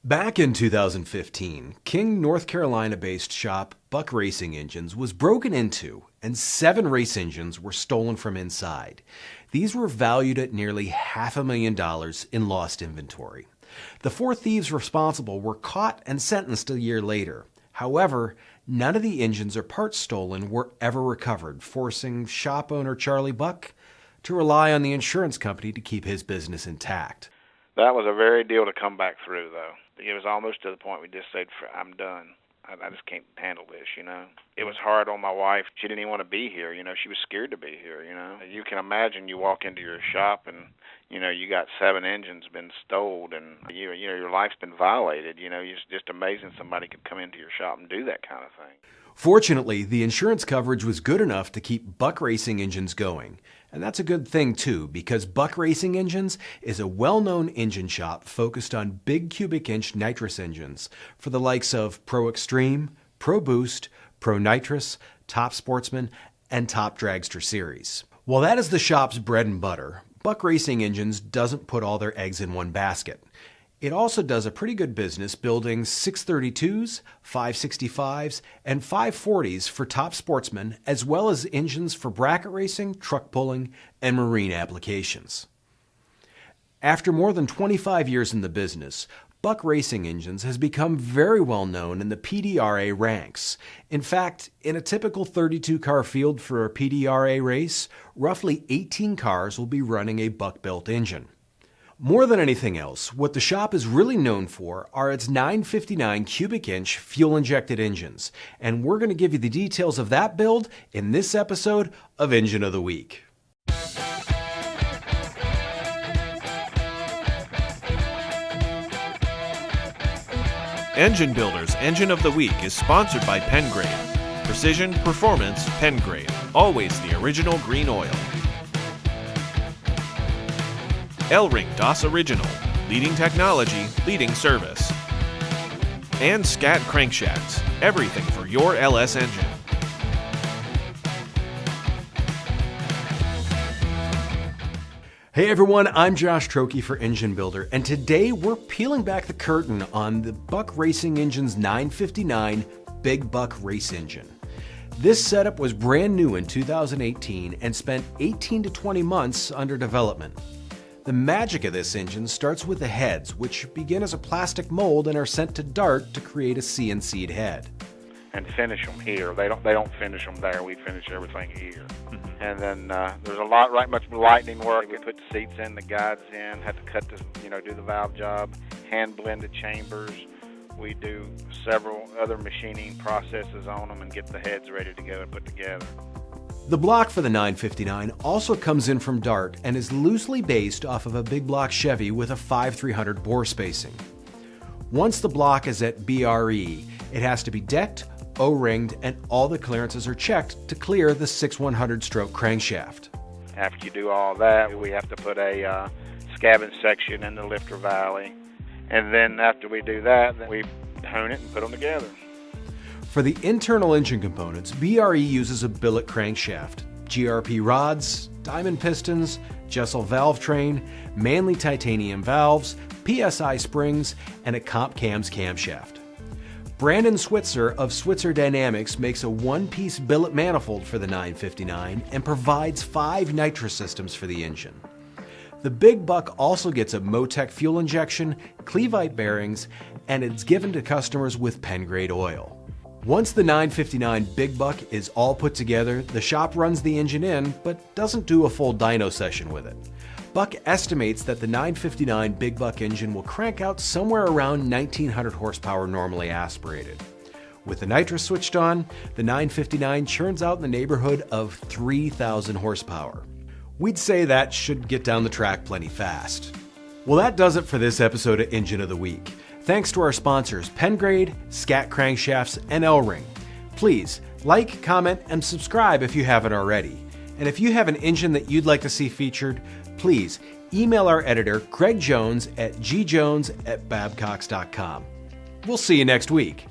Back in 2015, King, North Carolina-based shop Buck Racing Engines was broken into and 7 race engines were stolen from inside. These were valued at nearly $500,000 in lost inventory. The 4 thieves responsible were caught and sentenced a year later. However, none of the engines or parts stolen were ever recovered, forcing shop owner Charlie Buck to rely on the insurance company to keep his business intact. That was a very deal to come back through, though. It was almost to the point we just said, I'm done. I just can't handle this, It was hard on my wife. She didn't even want to be here, She was scared to be here, You can imagine you walk into your shop and, you got 7 engines been stolen and, your life's been violated, It's just amazing somebody could come into your shop and do that kind of thing. Fortunately, the insurance coverage was good enough to keep Buck Racing Engines going. And that's a good thing too, because Buck Racing Engines is a well-known engine shop focused on big cubic inch nitrous engines for the likes of Pro Extreme, Pro Boost, Pro Nitrous, Top Sportsman, and Top Dragster series. While that is the shop's bread and butter, Buck Racing Engines doesn't put all their eggs in one basket. It also does a pretty good business building 632s, 565s, and 540s for Top Sportsmen, as well as engines for bracket racing, truck pulling, and marine applications. After more than 25 years in the business, Buck Racing Engines has become very well known in the PDRA ranks. In fact, in a typical 32-car field for a PDRA race, roughly 18 cars will be running a Buck-built engine. More than anything else, what the shop is really known for are its 959 cubic inch fuel-injected engines, and we're going to give you the details of that build in this episode of Engine of the Week. Engine Builder's Engine of the Week is sponsored by Pengrade. Precision, performance, Pengrade. Always the original green oil. Elring DOS Original, leading technology, leading service. And Scat Crankshafts, everything for your LS engine. Hey everyone, I'm Josh Trokey for Engine Builder, and today we're peeling back the curtain on the Buck Racing Engine's 959 Big Buck Race Engine. This setup was brand new in 2018 and spent 18 to 20 months under development. The magic of this engine starts with the heads, which begin as a plastic mold and are sent to Dart to create a CNC'd head. And finish them here. They don't finish them there. We finish everything here. Mm-hmm. And then there's a lot, much lightning work. We put the seats in, the guides in, have to cut the, do the valve job, hand blend the chambers. We do several other machining processes on them and get the heads ready to go and put together. The block for the 959 also comes in from Dart and is loosely based off of a big block Chevy with a 5/300 bore spacing. Once the block is at BRE, it has to be decked, O-ringed, and all the clearances are checked to clear the 6/100 stroke crankshaft. After you do all that, we have to put a scabbing section in the lifter valley. And then after we do that, then we hone it and put them together. For the internal engine components, BRE uses a billet crankshaft, GRP rods, diamond pistons, Jessel valve train, Manley titanium valves, PSI springs, and a Comp Cams camshaft. Brandon Switzer of Switzer Dynamics makes a one-piece billet manifold for the 959 and provides 5 nitrous systems for the engine. The Big Buck also gets a Motec fuel injection, Clevite bearings, and it's given to customers with Pengrade oil. Once the 959 Big Buck is all put together, the shop runs the engine in, but doesn't do a full dyno session with it. Buck estimates that the 959 Big Buck engine will crank out somewhere around 1900 horsepower normally aspirated. With the nitrous switched on, the 959 churns out in the neighborhood of 3000 horsepower. We'd say that should get down the track plenty fast. Well, that does it for this episode of Engine of the Week. Thanks to our sponsors, Pengrade, Scat Crankshafts, and Elring. Please like, comment, and subscribe if you haven't already. And if you have an engine that you'd like to see featured, please email our editor, Greg Jones, at gjones@babcox.com. We'll see you next week.